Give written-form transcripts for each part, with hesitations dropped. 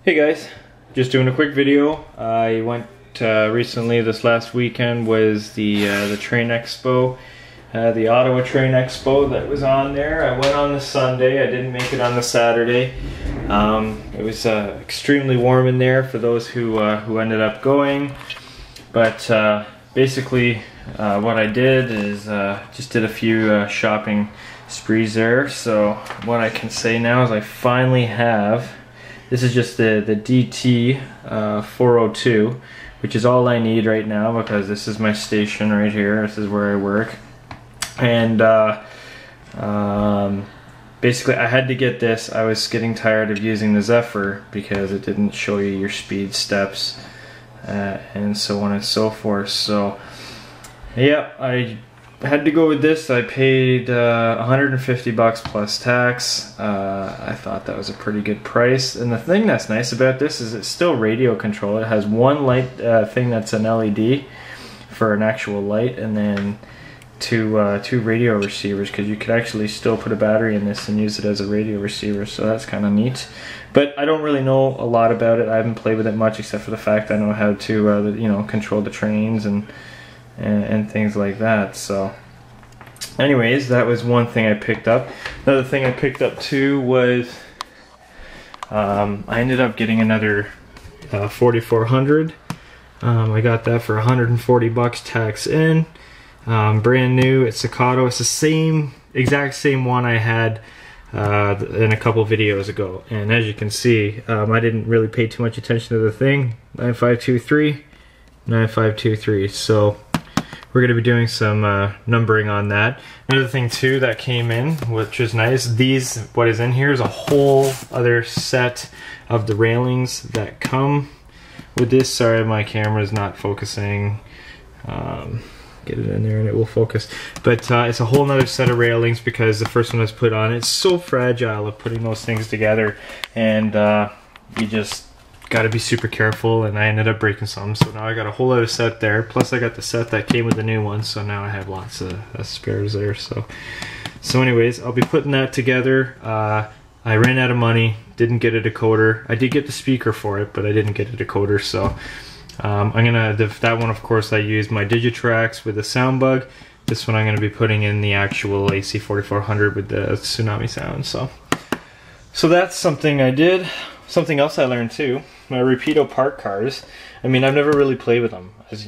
Hey guys, just doing a quick video. I went recently, this last weekend was the Train Expo, the Ottawa Train Expo that was on there. I went on the Sunday, I didn't make it on the Saturday. It was extremely warm in there for those who ended up going. But basically what I did is just did a few shopping sprees there. So what I can say now is I finally have, this is just the DT 402, which is all I need right now because this is my station right here. This is where I work. And basically I had to get this. I was getting tired of using the Zephyr because it didn't show you your speed steps and so on and so forth. So yeah, I had to go with this. I paid 150 bucks plus tax. I thought that was a pretty good price. And the thing that's nice about this is it's still radio control. It has one light thing that's an LED for an actual light, and then two radio receivers, because you could actually still put a battery in this and use it as a radio receiver. So that's kind of neat. But I don't really know a lot about it. I haven't played with it much, except for the fact I know how to you know, control the trains and things like that. So anyways, that was one thing I picked up. Another thing I picked up too was I ended up getting another 4400. I got that for 140 bucks tax in. Brand new. It's Staccato. It's the exact same one I had in a couple videos ago, and as you can see, I didn't really pay too much attention to the thing. 9523 9523. So we're going to be doing some numbering on that. Another thing too that came in, which is nice, what is in here is a whole other set of the railings that come with this. Sorry, my camera is not focusing. Get it in there and it will focus. But it's a whole nother set of railings because the first one was put on. It's so fragile of putting those things together, and you just got to be super careful, and I ended up breaking some. So now I got a whole other set there, plus I got the set that came with the new one, so now I have lots of spares there. So anyways, I'll be putting that together. I ran out of money, didn't get a decoder. I did get the speaker for it, but I didn't get a decoder. So I'm gonna, that one of course I used my Digitrax with the sound bug. This one I'm gonna be putting in the actual AC 4400 with the Tsunami sound. So that's something I did. Something else I learned too, my Rapido park cars. I mean, I've never really played with them. As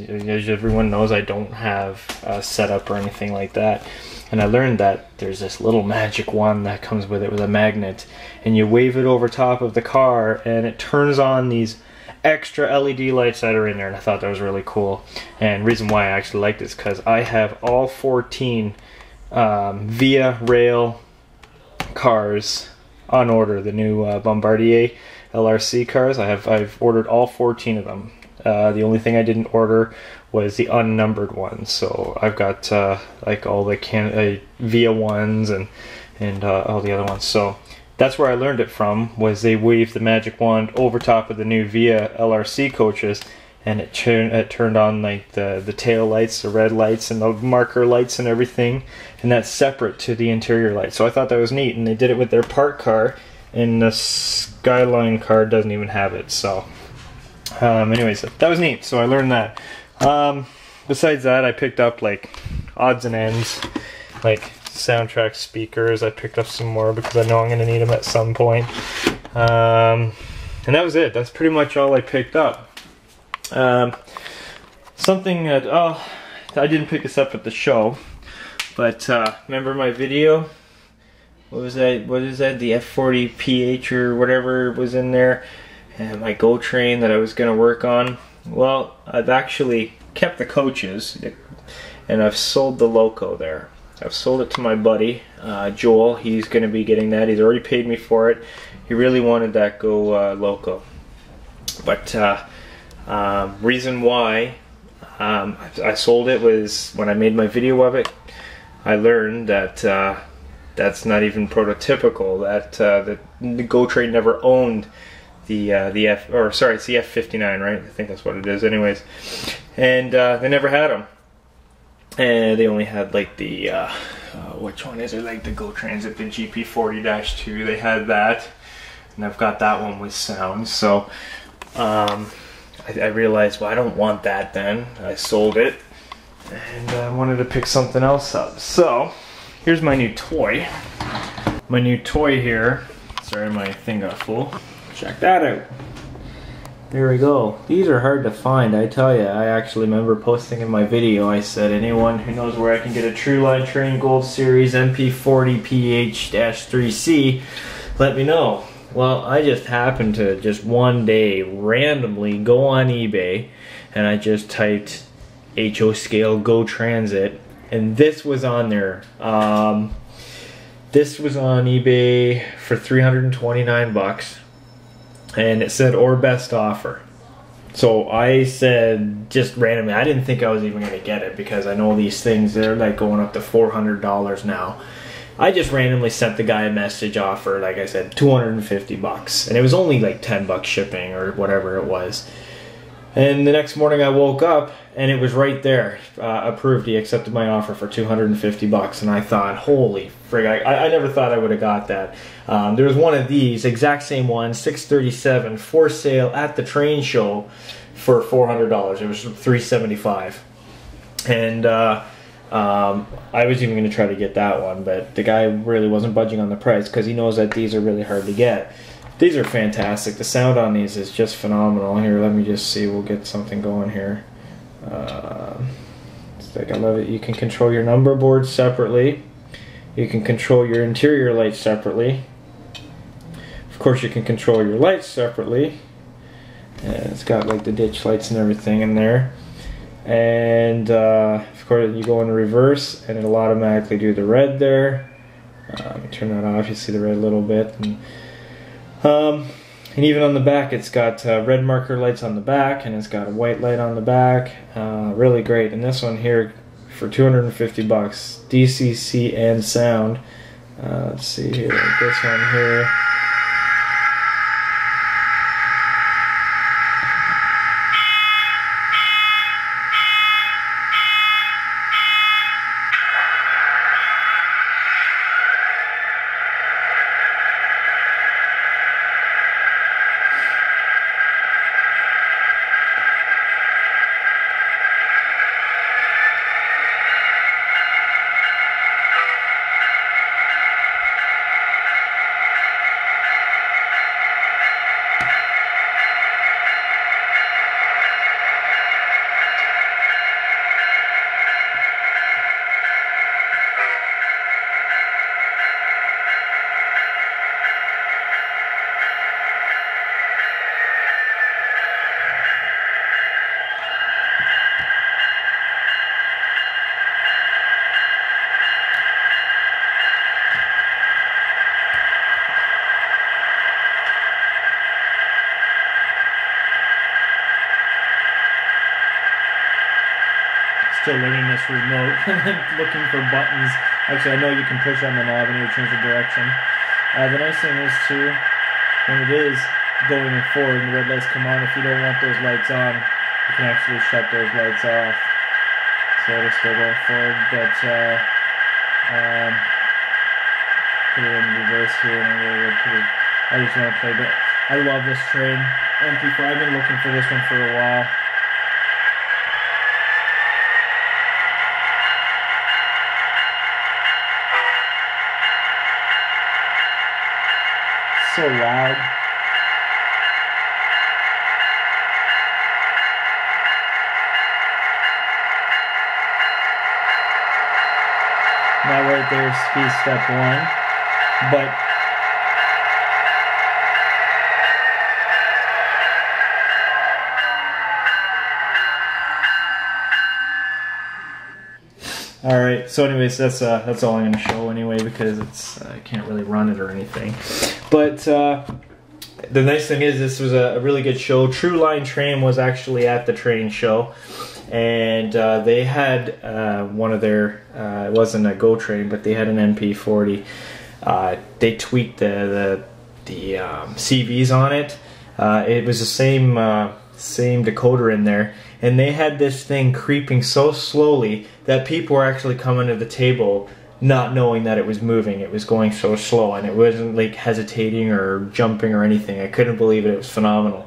everyone knows, I don't have a setup or anything like that. And I learned that there's this little magic wand that comes with it with a magnet, and you wave it over top of the car and it turns on these extra LED lights that are in there, and I thought that was really cool. And reason why I actually like this, because I have all 14 Via Rail cars on order, the new Bombardier LRC cars. I've ordered all 14 of them. The only thing I didn't order was the unnumbered ones. So I've got like all the Via ones and all the other ones. So that's where I learned it from, was they waved the magic wand over top of the new Via LRC coaches, and it turned on like the tail lights, the red lights, and the marker lights and everything, and that's separate to the interior lights. So I thought that was neat, and they did it with their park car, and the Skyline car doesn't even have it. So anyways, that was neat. So I learned that. Besides that, I picked up like odds and ends, like soundtrack speakers. I picked up some more because I know I'm going to need them at some point. And that was it. That's pretty much all I picked up. Something that, I didn't pick this up at the show, but remember my video? What was that? What is that? The F40PH or whatever was in there, and my Go Train that I was going to work on. Well, I've actually kept the coaches, and I've sold the Loco there. I've sold it to my buddy, Joel. He's going to be getting that. He's already paid me for it. He really wanted that Go Loco. But reason why I sold it was when I made my video of it, I learned that that's not even prototypical. That the Go Train never owned the it's the F59, right? I think that's what it is, anyways. And they never had them. And they only had like the which one is it? Like the Go Transit, the GP40-2. They had that. and I've got that one with sound. So I realized, well, I don't want that then. I sold it, and I wanted to pick something else up. So here's my new toy. My new toy here. Sorry, my thing got full. Check that out. There we go. These are hard to find, I tell you. I actually remember posting in my video, I said, anyone who knows where I can get a Trueline Train Gold Series MP40 PH-3C, let me know. Well, I just happened to just one day randomly go on eBay, and I just typed HO scale Go Transit, and this was on there. This was on eBay for 329 bucks, and it said or best offer. So I said, just randomly, I didn't think I was even going to get it because I know these things, they're like going up to $400 now. I just randomly sent the guy a message offer, like I said, 250 bucks. And it was only like 10 bucks shipping or whatever it was. And the next morning I woke up and it was right there, approved. He accepted my offer for 250 bucks. And I thought, holy frig, I never thought I would have got that. There was one of these, exact same one, 637, for sale at the train show for $400. It was $375. And I was even going to try to get that one, but the guy really wasn't budging on the price because he knows that these are really hard to get. These are fantastic. The sound on these is just phenomenal. Here, let me just see. We'll get something going here. It's like, I love it. You can control your number board separately. You can control your interior lights separately. Of course, you can control your lights separately. And it's got like the ditch lights and everything in there. And of course, you go in reverse, and it'll automatically do the red there. Let me turn that off. You see the red a little bit. And even on the back, it's got red marker lights on the back, and it's got a white light on the back. Really great. And this one here for 250 bucks, DCC and sound. Let's see here, this one here. Still learning this remote, looking for buttons. Actually, I know you can push on the knob and it'll change the direction. The nice thing is too, when it is going forward and the red lights come on, if you don't want those lights on, you can actually shut those lights off. So it'll still go forward, but put it in reverse here, and I just want to play. But I love this train. MP4. I've been looking for this one for a while. So loud. Now right there is speed step 1, but all right. So anyways, that's all I'm going to show anyway, because it's I can't really run it or anything. But the nice thing is, this was a really good show. Trueline Train was actually at the train show, and they had one of their it wasn't a Go train, but they had an MP40. They tweaked the CVs on it. It was the same decoder in there, and they had this thing creeping so slowly that people were actually coming to the table not knowing that it was moving. It was going so slow, and it wasn't like hesitating or jumping or anything. I couldn't believe it. It was phenomenal.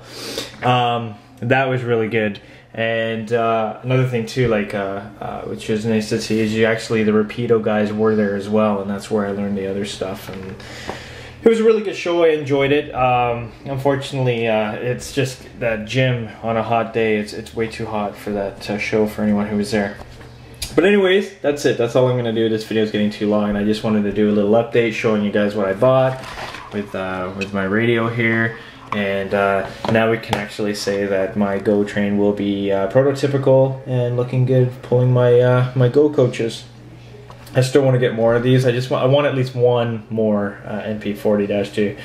That was really good. And another thing too, like which was nice to see, is the Rapido guys were there as well, and that's where I learned the other stuff. And it was a really good show. I enjoyed it. Unfortunately, it's just that gym on a hot day. It's way too hot for that show for anyone who was there. But anyways, that's it. That's all I'm gonna do. This video is getting too long, and I just wanted to do a little update showing you guys what I bought with my radio here. And now we can actually say that my Go train will be prototypical and looking good, pulling my my Go coaches. I still want to get more of these. I want at least one more MP40-2.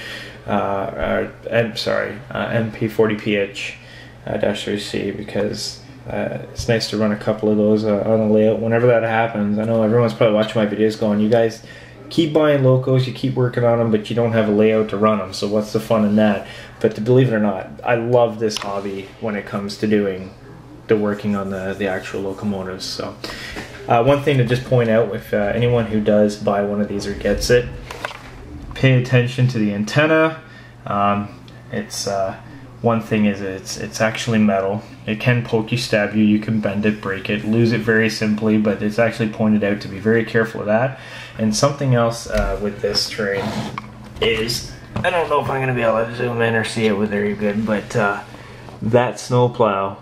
MP40PH-3C, because it's nice to run a couple of those on a layout whenever that happens. I know everyone's probably watching my videos going, you guys keep buying locos, you keep working on them, but you don't have a layout to run them, so what's the fun in that? But to believe it or not, I love this hobby when it comes to doing the working on the actual locomotives. So one thing to just point out, if anyone who does buy one of these or gets it, pay attention to the antenna. One thing is it's actually metal. It can poke you, stab you, you can bend it, break it, lose it very simply, but it's actually pointed out to be very careful of that. And something else with this train is, I don't know if I'm going to be able to zoom in or see it with very good, but that snowplow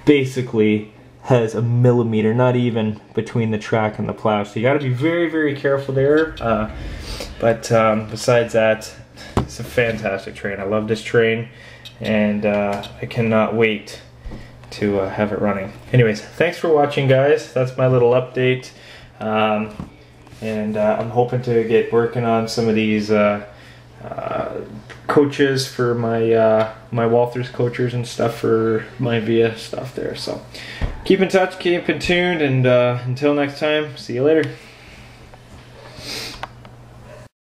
basically has a millimeter, not even, between the track and the plow. So you got to be very, very careful there. But besides that, it's a fantastic train. I love this train, and I cannot wait to have it running. Anyways, thanks for watching, guys. That's my little update. And I'm hoping to get working on some of these coaches for my my Walthers coachers and stuff for my VIA stuff there. So keep in touch, keep in tune, and until next time, see you later.